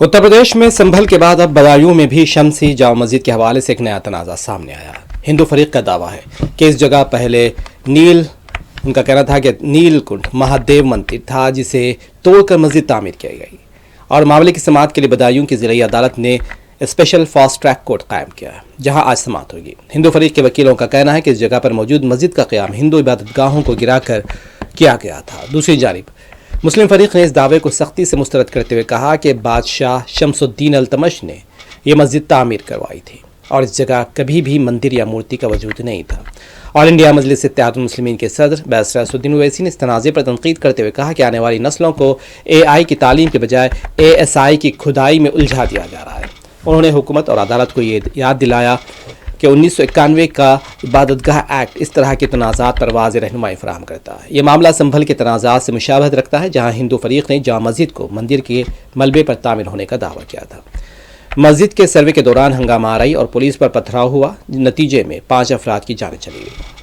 उत्तर प्रदेश में संभल के बाद अब बदायूं में भी शमसी जामा मस्जिद के हवाले से एक नया तनाज़ा सामने आया। हिंदू फरीक का दावा है कि इस जगह पहले उनका कहना था कि नीलकुंठ महादेव मंदिर था जिसे तोड़कर मस्जिद तामीर की गई और मामले की समाअत के लिए बदायूं की ज़िला अदालत ने स्पेशल फास्ट ट्रैक कोर्ट कायम किया है, जहां आज समाअत होगी। हिंदू फरीक के वकीलों का कहना है कि इस जगह पर मौजूद मस्जिद का क़याम हिंदू इबादतगाहों को गिराकर किया गया था। दूसरी जानिब मुस्लिम फरीक ने इस दावे को सख्ती से मुस्तरद करते हुए कहा कि बादशाह शमसुद्दीन अल्तमश ने यह मस्जिद तामीर करवाई थी और इस जगह कभी भी मंदिर या मूर्ति का वजूद नहीं था। ऑल इंडिया मजलिस इत्तेहादुल मुस्लिमीन के सदर बैरिस्टर असदुद्दीन ओवैसी ने इस तनाज़े पर तनकीद करते हुए कहा कि आने वाली नस्लों को AI की तालीम के बजाय ASI की खुदाई में उलझा दिया जा रहा है। उन्होंने हुकूमत और अदालत को ये याद दिलाया कि 1991 का इबादतगाह एक्ट इस तरह के तनाज़ात पर वाज़ेह रहनुमाई फराहम करता है। ये मामला संभल के तनाज़ात से मुशाबहत रखता है, जहाँ हिंदू फरीक ने जामा मस्जिद को मंदिर के मलबे पर तामीर होने का दावा किया था। मस्जिद के सर्वे के दौरान हंगामा आराई और पुलिस पर पथराव हुआ, नतीजे में 5 अफराद की जानें चली गई।